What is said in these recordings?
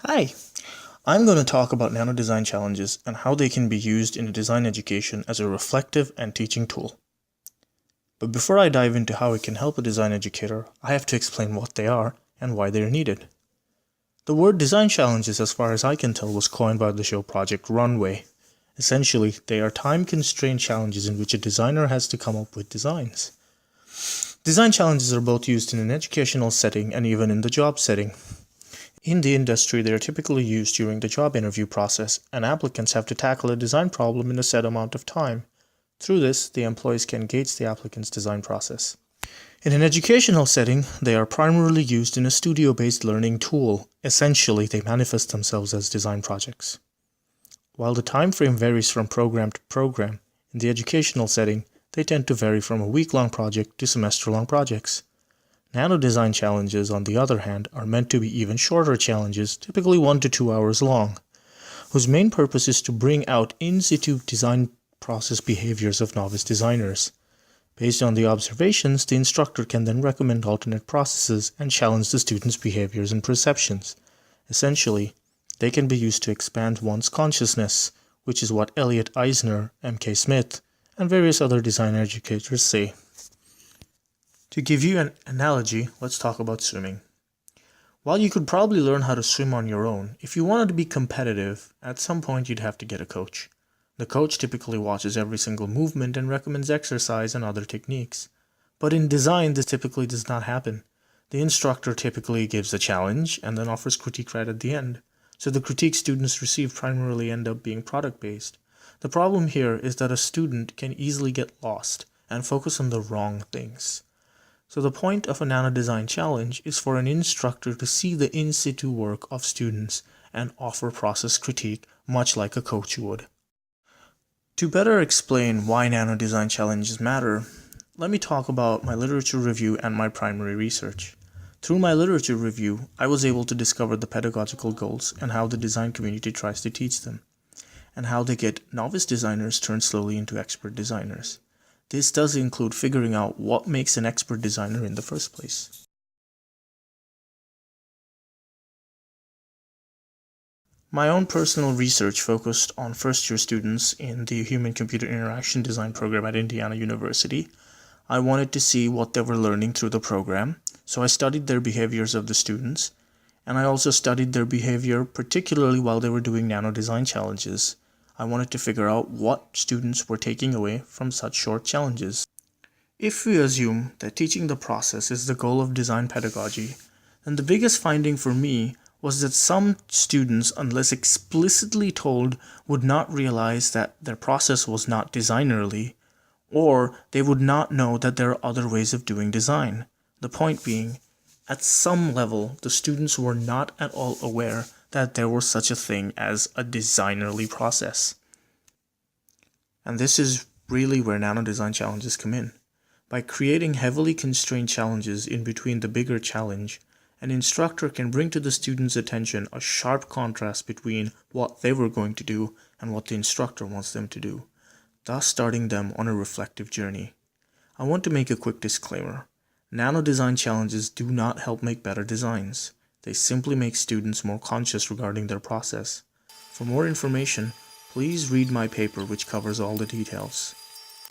Hi, I'm going to talk about nano design challenges and how they can be used in design education as a reflective and teaching tool. But before I dive into how it can help a design educator, I have to explain what they are and why they are needed. The word design challenges, as far as I can tell, was coined by the show Project Runway. Essentially, they are time-constrained challenges in which a designer has to come up with designs. Design challenges are both used in an educational setting and even in the job setting. In the industry, they are typically used during the job interview process, and applicants have to tackle a design problem in a set amount of time. Through this, the employees can gauge the applicant's design process. In an educational setting, they are primarily used in a studio-based learning tool. Essentially, they manifest themselves as design projects. While the time frame varies from program to program, in the educational setting, they tend to vary from a week-long project to semester-long projects. Nano design challenges, on the other hand, are meant to be even shorter challenges, typically 1 to 2 hours long, whose main purpose is to bring out in-situ design process behaviors of novice designers. Based on the observations, the instructor can then recommend alternate processes and challenge the student's behaviors and perceptions. Essentially, they can be used to expand one's consciousness, which is what Elliot Eisner, M.K. Smith, and various other design educators say. To give you an analogy, let's talk about swimming. While you could probably learn how to swim on your own, if you wanted to be competitive, at some point you'd have to get a coach. The coach typically watches every single movement and recommends exercise and other techniques. But in design, this typically does not happen. The instructor typically gives a challenge and then offers critique right at the end. So the critique students receive primarily end up being product-based. The problem here is that a student can easily get lost and focus on the wrong things. So the point of a nano design challenge is for an instructor to see the in-situ work of students and offer process critique, much like a coach would. To better explain why nano design challenges matter, let me talk about my literature review and my primary research. Through my literature review, I was able to discover the pedagogical goals and how the design community tries to teach them, and how they get novice designers turned slowly into expert designers. This does include figuring out what makes an expert designer in the first place. My own personal research focused on first-year students in the Human-Computer Interaction Design program at Indiana University. I wanted to see what they were learning through the program, so I studied their behaviors of the students, and I also studied their behavior particularly while they were doing nano design challenges. I wanted to figure out what students were taking away from such short challenges. If we assume that teaching the process is the goal of design pedagogy, then the biggest finding for me was that some students, unless explicitly told, would not realize that their process was not designerly, or they would not know that there are other ways of doing design. The point being, at some level, the students were not at all aware that there was such a thing as a designerly process. And this is really where nano design challenges come in. By creating heavily constrained challenges in between the bigger challenge, an instructor can bring to the student's attention a sharp contrast between what they were going to do and what the instructor wants them to do, thus starting them on a reflective journey. I want to make a quick disclaimer. Nano design challenges do not help make better designs. They simply make students more conscious regarding their process. For more information, please read my paper which covers all the details.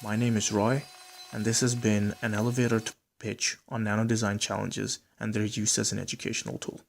My name is Roy, and this has been an elevator pitch on nano design challenges and their use as an educational tool.